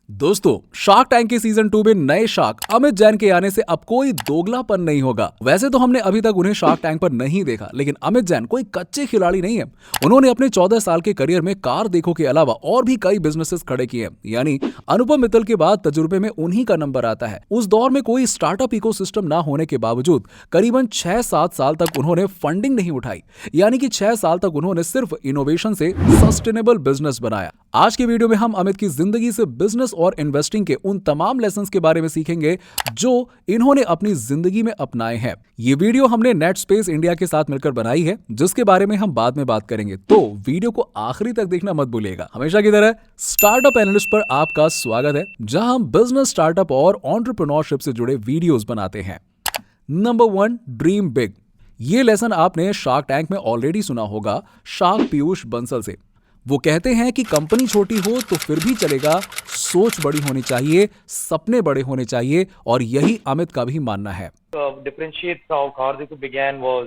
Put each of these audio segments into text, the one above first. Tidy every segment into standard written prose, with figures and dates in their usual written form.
दोस्तों, shark tank के season 2 में नए शार्क अमित जैन के आने से अब कोई दोगलापन नहीं होगा। वैसे तो हमने अभी तक उन्हें शार्क टैंक पर नहीं देखा, लेकिन अमित जैन कोई कच्चे खिलाड़ी नहीं है। उन्होंने अपने 14 साल के करियर में कार देखो के अलावा और भी कई बिजनेसेस खड़े किए हैं। यानी अनुपम मित्तल के बाद तजुर्बे में उन्हीं का नंबर आता है। उस दौर में कोई स्टार्टअप इकोसिस्टम ना होने के बावजूद करीबन 6-7 साल तक उन्होंने फंडिंग नहीं उठाई। यानी कि 6 साल तक उन्होंने सिर्फ इनोवेशन से सस्टेनेबल बिजनेस बनाया। आज के वीडियो में हम अमित की जिंदगी से बिजनेस और इन्वेस्टिंग के उन तमाम लेसन्स के बारे में सीखेंगे जो इन्होंने अपनी जिंदगी में अपनाए हैं। ये वीडियो हमने नेट स्पेस इंडिया के साथ मिलकर बनाई है, जिसके बारे में हम बाद में बात करेंगे, तो वीडियो को आखिरी तक देखना मत भूलिएगा। हमेशा की तरह स्टार्टअप एनालिस्ट पर आपका स्वागत है, जहां हम बिजनेस, स्टार्टअप और एंटरप्रेन्योरशिप से जुड़े वीडियोस बनाते हैं। Number 1, dream big. ये लेसन आपने शार्क टैंक में ऑलरेडी सुना होगा, शार्क पीयूष बंसल से। वो कहते हैं कि कंपनी छोटी हो तो फिर भी चलेगा, सोच बड़ी होनी चाहिए, सपने बड़े होने चाहिए, और यही अमित का भी मानना है। Differentiates how Kardeko began was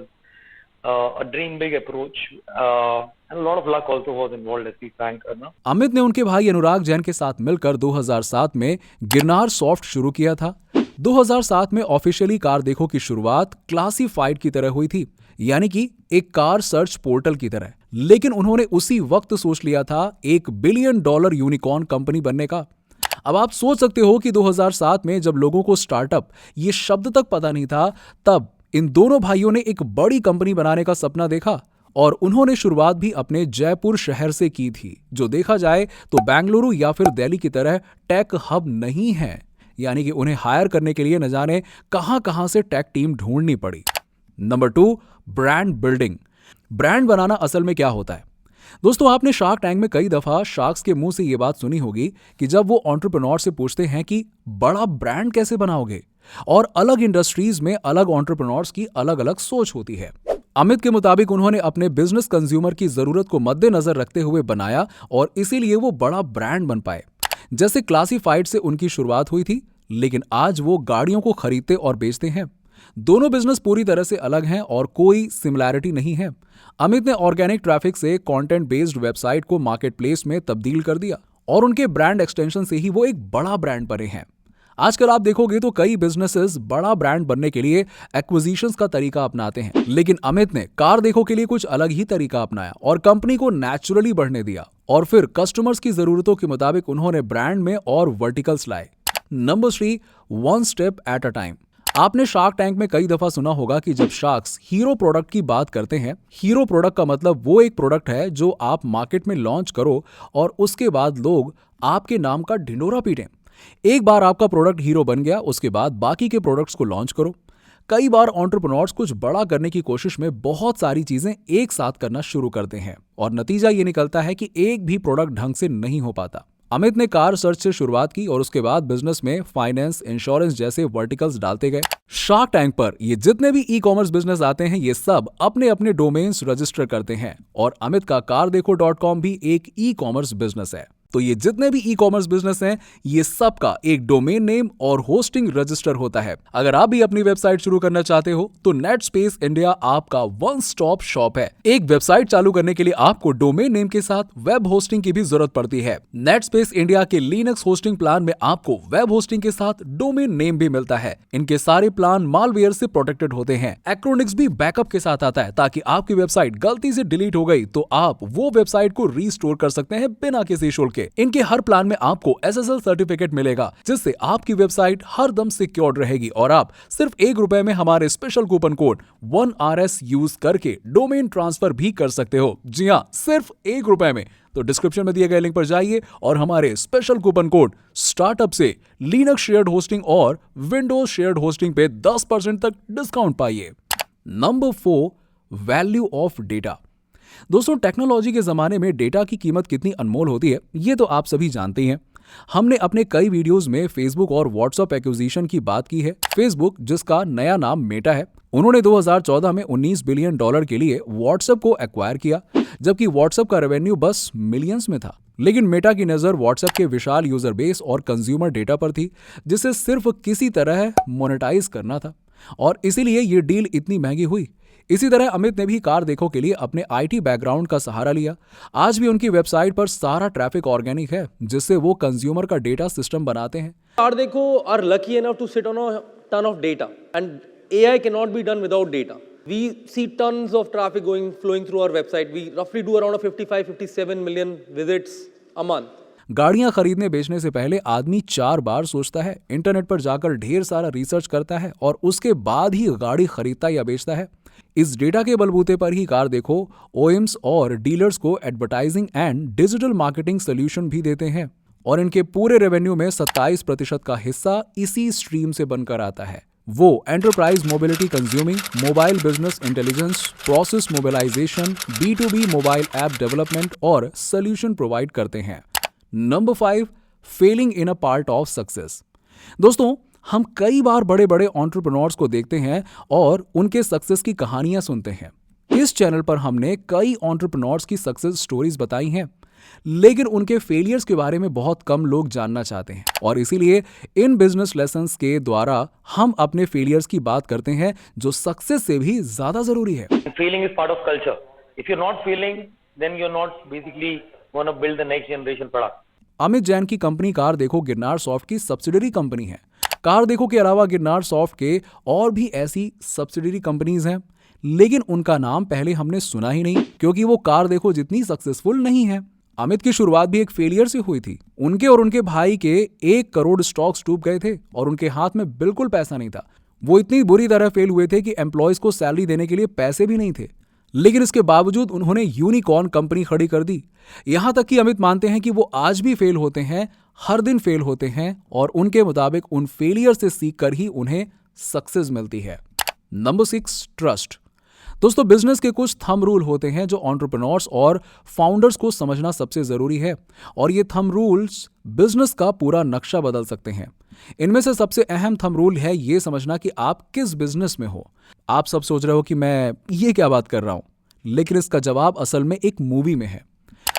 a dream big approach, and a lot of luck also was involved, as we frank करना। अमित ने उनके भाई अनुराग जैन के साथ मिलकर 2007 में गिरनार सॉफ्ट शुरू किया था। 2007 में ऑफिशियली कार देखो की शुरुआत क्लासीफाइड की तरह हुई थी, यानी कि एक कार सर्च पोर्टल की तरह। लेकिन उन्होंने उसी वक्त सोच लिया था $1 बिलियन यूनिकॉर्न कंपनी बनने का। अब आप सोच सकते हो कि 2007 में जब लोगों को स्टार्टअप ये शब्द तक पता नहीं था, तब इन दोनों भाइयों ने एक बड़ी कंपनी बनाने का सपना देखा, और उन्होंने शुरुआत भी अपने जयपुर शहर से की थी, जो देखा जाए तो बेंगलुरु या फिर दिल्ली की तरह टेक हब नहीं है। यानी कि उन्हें हायर करने के लिए न जाने कहां से टेक टीम ढूंढनी पड़ी। Number 2, brand building. ब्रांड बनाना असल में क्या होता है? दोस्तों, आपने शार्क टैंक में कई दफा शार्क्स के मुंह से यह बात सुनी होगी कि जब वो एंटरप्रेन्योर से पूछते हैं कि बड़ा ब्रांड कैसे बनाओगे, और अलग इंडस्ट्रीज में अलग एंटरप्रेन्योर्स की अलग अलग सोच होती है। अमित के मुताबिक उन्होंने अपने बिजनेस कंज्यूमर की जरूरत को मद्देनजर रखते हुए बनाया, और इसीलिए वो बड़ा ब्रांड बन पाए। जैसे क्लासीफाइड से उनकी शुरुआत हुई थी, लेकिन आज वो गाड़ियों को खरीदते और बेचते हैं। दोनों बिजनेस पूरी तरह से अलग हैं और कोई सिमिलैरिटी नहीं है। अमित ने ऑर्गेनिक ट्रैफिक से कंटेंट बेस्ड वेबसाइट को मार्केट प्लेस में तब्दील कर दिया, और उनके ब्रांड एक्सटेंशन से ही वो एक बड़ा ब्रांड बने हैं। आजकल आप देखोगे तो कई बिजनेसेस बड़ा ब्रांड बनने के लिए एक्विजिशंस का तरीका अपनाते हैं, लेकिन अमित ने कार देखो के लिए कुछ अलग ही तरीका अपनाया और कंपनी को नेचुरली बढ़ने दिया, और फिर कस्टमर्स की जरूरतों के मुताबिक उन्होंने ब्रांड में और वर्टिकल्स लाए। Number 3, one step at a time. आपने शार्क टैंक में कई दफा सुना होगा कि जब शार्क्स हीरो प्रोडक्ट की बात करते हैं, हीरो प्रोडक्ट का मतलब वो एक प्रोडक्ट है जो आप मार्केट में लॉन्च करो और उसके बाद लोग आपके नाम का ढिंडोरा पीटें। एक बार आपका प्रोडक्ट हीरो बन गया, उसके बाद बाकी के प्रोडक्ट्स को लॉन्च करो। कई बार एंटरप्रेन्योर्स कुछ बड़ा करने की कोशिश में बहुत सारी चीजें एक साथ करना शुरू करते हैं, और नतीजा ये निकलता है कि एक भी प्रोडक्ट ढंग से नहीं हो पाता। अमित ने कार सर्च से शुरुआत की और उसके बाद बिजनेस में फाइनेंस, इंश्योरेंस जैसे वर्टिकल्स डालते गए। शार्क टैंक पर ये जितने भी ई कॉमर्स बिजनेस आते हैं, ये सब अपने अपने डोमेन्स रजिस्टर करते हैं, और अमित का car-dekho.com भी एक ई कॉमर्स बिजनेस है। तो ये जितने भी ई कॉमर्स बिजनेस हैं, ये सब का एक डोमेन नेम और होस्टिंग रजिस्टर होता है। अगर आप भी अपनी वेबसाइट शुरू करना चाहते हो तो नेट स्पेस इंडिया आपका वन स्टॉप शॉप है। एक वेबसाइट चालू करने के लिए आपको डोमेन नेम के साथ वेब होस्टिंग की भी जरूरत पड़ती है। नेट स्पेस इंडिया के लिनक्स होस्टिंग प्लान में आपको वेब होस्टिंग के साथ डोमेन नेम भी मिलता है। इनके सारे प्लान मालवेयर से प्रोटेक्टेड होते हैं। एक्रोनिक्स भी बैकअप के साथ आता है, ताकि आपकी वेबसाइट गलती से डिलीट हो गई तो आप वो वेबसाइट को रीस्टोर कर सकते हैं बिना किसी शुल्क। इनके हर प्लान में आपको SSL सर्टिफिकेट मिलेगा, जिससे आपकी वेबसाइट हर दम सिक्योर्ड रहेगी, और आप सिर्फ ₹1 में हमारे special coupon code 1RS use करके डोमेन ट्रांसफर भी कर सकते हो। जी हां, सिर्फ ₹1 में। तो डिस्क्रिप्शन में दिए गए लिंक पर जाइए और हमारे स्पेशल कूपन कोड स्टार्टअप से लिनक्स शेयर्ड होस्टिंग और विंडोज शेयर्ड होस्टिंग पे 10% तक डिस्काउंट पाइए। Number 4, value of data. दोस्तों, टेक्नोलॉजी के जमाने में डेटा की कीमत कितनी अनमोल होती है, ये तो आप सभी जानते ही हैं। हमने अपने कई वीडियोस में फेसबुक और व्हाट्सएप एक्विजिशन की बात की है। फेसबुक, जिसका नया नाम मेटा है, उन्होंने 2014 में $19 बिलियन के लिए व्हाट्सएप को एक्वायर किया, जबकि व्हाट्सएप का रेवेन्यू बस मिलियंस में था। लेकिन मेटा की नजर व्हाट्सएप के विशाल यूजर बेस और कंज्यूमर डेटा पर थी, जिसे सिर्फ किसी तरह मोनेटाइज करना था, और इसीलिए ये डील इतनी महंगी हुई। इसी तरह अमित ने भी कार देखो के लिए अपने आईटी बैकग्राउंड का सहारा लिया। आज भी उनकी वेबसाइट पर सारा ट्रैफिक ऑर्गेनिक है, जिससे वो कंज्यूमर का डेटा सिस्टम बनाते हैं। Car Deco are lucky enough to sit on a ton of data, and AI cannot be done without data. We see tons of traffic flowing through our website. We roughly do around 55-57 million visits a month. गाड़ियां खरीदने बेचने से पहले आदमी 4 बार सोचता है, internet पर जाकर ढेर सारा रिसर्च करता है और उसके बाद ही गाड़ी खरीदता या बेचता है। इस डेटा के बलबूते पर ही कार देखो ओएम्स और डीलर्स को advertising and digital marketing solution भी देते हैं और इनके पूरे रेवेन्यू में 27% का हिस्सा इसी स्ट्रीम से बनकर आता है। वो enterprise mobility consuming, mobile business intelligence, process mobilisation, B2B mobile app development और सोल्यूशन प्रोवाइड करते हैं। Number 5, failing in a part of success. दोस्तों, हम कई बार बड़े बड़े एंटरप्रेन्योर्स को देखते हैं और उनके सक्सेस की कहानियां सुनते हैं। इस चैनल पर हमने कई एंटरप्रेन्योर्स की सक्सेस स्टोरीज बताई हैं, लेकिन उनके फेलियर्स के बारे में बहुत कम लोग जानना चाहते हैं और इसीलिए इन बिजनेस लेसन्स के द्वारा हम अपने फेलियर्स की बात करते हैं, जो सक्सेस से भी ज्यादा जरूरी है। Failing is part of culture. If you're not failing, then you're not basically going to build the next generation product. Amit Jain की कंपनी कार देखो गिरनार सॉफ्ट की सब्सिडरी कंपनी है। कार देखो के अलावा गिरनार सॉफ्ट के और भी ऐसी सब्सिडरी कंपनीज हैं, लेकिन उनका नाम पहले हमने सुना ही नहीं, क्योंकि वो कार देखो जितनी सक्सेसफुल नहीं है। अमित की शुरुआत भी एक फेलियर से हुई थी। उनके और उनके भाई के 1 करोड़ स्टॉक्स डूब गए थे और उनके हाथ में बिल्कुल पैसा नहीं था। वो इतनी बुरी तरह फेल हुए थे कि एम्प्लॉयज को सैलरी देने के लिए पैसे भी नहीं थे, लेकिन इसके बावजूद उन्होंने यूनिकॉर्न कंपनी खड़ी कर दी। यहां तक कि अमित मानते हैं कि वो आज भी फेल होते हैं, हर दिन फेल होते हैं और उनके मुताबिक उन फेलियर से सीख कर ही उन्हें सक्सेस मिलती है। Number 6, trust. दोस्तों, बिजनेस के कुछ थंब रूल होते हैं जो एंटरप्रेन्योर्स और फाउंडर्स को समझना सबसे जरूरी है और ये थंब रूल्स बिजनेस का पूरा नक्शा बदल सकते हैं। इनमें से सबसे अहम थंब रूल है ये समझना कि आप किस बिजनेस में हो। आप सब सोच रहे हो कि मैं ये क्या बात कर रहा हूं, लेकिन इसका जवाब असल में एक मूवी में है।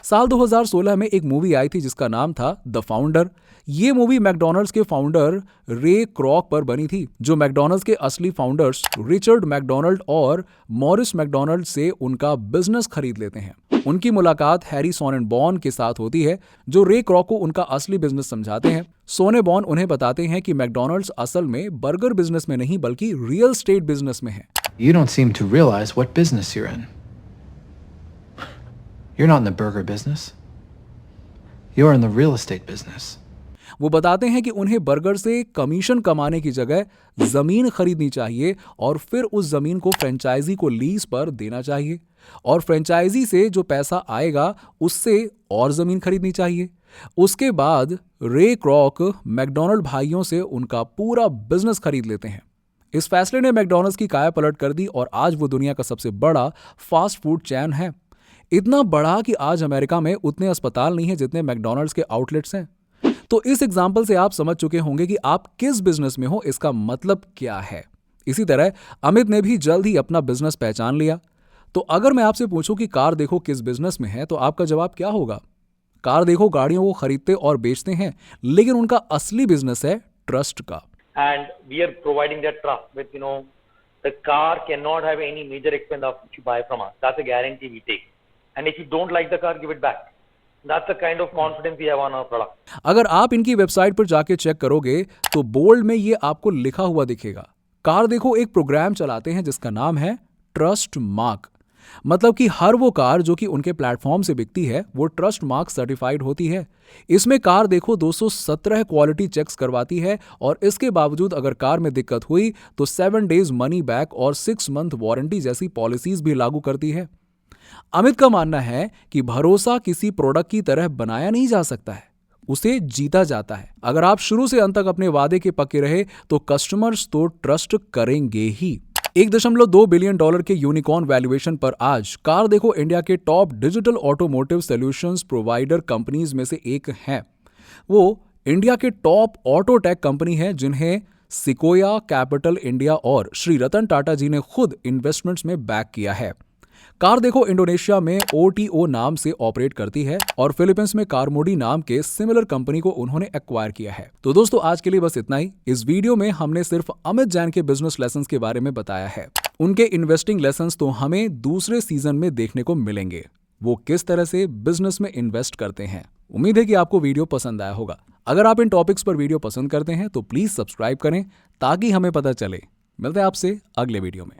साल 2016 में एक मूवी आई थी जिसका नाम था द फाउंडर। ये मूवी मैकडॉनल्ड्स के फाउंडर रे क्रॉक पर बनी थी, जो मैकडॉनल्ड्स के असली फाउंडर्स रिचर्ड मैकडॉनल्ड और मॉरिस मैकडॉनल्ड से उनका बिजनेस खरीद लेते हैं। उनकी मुलाकात हैरी सोनेनबॉर्न के साथ होती है, जो रे क्रॉक को उनका असली बिजनेस समझाते हैं। सोनेबॉर्न उन्हें बताते हैं कि मैकडॉनल्ड्स असल में बर्गर बिजनेस में नहीं बल्कि रियल एस्टेट बिजनेस में है। You don't seem to realize what business you're in. You're not in the burger business. You're in the real estate business. वो बताते हैं कि उन्हें बर्गर से कमीशन कमाने की जगह जमीन खरीदनी चाहिए और फिर उस जमीन को फ्रेंचाइजी को लीज पर देना चाहिए और फ्रेंचाइजी से जो पैसा आएगा उससे और जमीन खरीदनी चाहिए। उसके बाद रे क्रॉक मैकडॉनल्ड भाइयों से उनका पूरा बिजनेस खरीद लेते हैं। इस फैसले ने मैकडॉनल्ड्स की काया पलट कर दी और आज वो दुनिया का सबसे बड़ा फास्ट फूड चैन है। इतना बड़ा कि आज अमेरिका में उतने अस्पताल नहीं है जितने मैकडॉनल्ड्स के आउटलेट्स हैं। तो इस एग्जाम्पल से आप समझ चुके होंगे कि आप किस बिजनेस में हो, इसका मतलब क्या है। इसी तरह अमित ने भी जल्द ही अपना बिजनेस पहचान लिया। तो अगर मैं आपसे पूछूं कि कार देखो किस बिजनेस में है, तो आपका जवाब क्या होगा? कार देखो गाड़ियों को खरीदते और बेचते हैं, लेकिन उनका असली बिजनेस है ट्रस्ट का। And we are providing that trust with, the car cannot have any major expense if you buy from us. That's a guarantee we take. And if you don't like the car, give it back. That's the kind of confidence we have on our product. अगर आप इनकी website पर जाके check करोगे तो bold में ये आपको लिखा हुआ दिखेगा। कार देखो एक प्रोग्राम चलाते हैं जिसका नाम है ट्रस्ट मार्क। मतलब कि हर वो कार जो कि उनके प्लेटफॉर्म से बिकती है वो ट्रस्ट मार्क सर्टिफाइड होती है। इसमें कार देखो 217 क्वालिटी चेक्स करवाती है और इसके बावजूद अगर कार में दिक्कत हुई तो 7 डेज मनी बैक और 6 मंथ वारंटी जैसी पॉलिसीज भी लागू करती है। अमित का मानना है कि भरोसा किसी प्रोडक्ट की तरह बनाया नहीं जा सकता है, उसे जीता जाता है। अगर आप शुरू से अंत तक अपने वादे के पक्के रहे तो कस्टमर्स तो ट्रस्ट करेंगे ही। $1.2 बिलियन के यूनिकॉर्न वैल्यूएशन पर आज कार देखो इंडिया के top digital automotive solutions provider companies में से एक है। वो इंडिया के टॉप ऑटो टेक कंपनी है जिन्हें सिकोया कैपिटल इंडिया और श्री रतन टाटा जी ने खुद इन्वेस्टमेंट्स में बैक किया है। कार देखो इंडोनेशिया में OTO नाम से ऑपरेट करती है और फिलीपींस में कारमोडी नाम के सिमिलर कंपनी को उन्होंने एक्वायर किया है। तो दोस्तों आज के लिए बस इतना ही। इस वीडियो में हमने सिर्फ अमित जैन के बिजनेस लेसन्स के बारे में बताया है। उनके इन्वेस्टिंग लेसन्स तो हमें दूसरे सीजन में देखने को मिलेंगे। वो किस तरह से बिजनेस में इन्वेस्ट करते हैं। उम्मीद है कि आपको वीडियो पसंद आया होगा। अगर आप इन टॉपिक्स पर वीडियो पसंद करते हैं तो प्लीज सब्सक्राइब करें ताकि हमें पता चले। मिलते हैं आपसे अगले वीडियो में।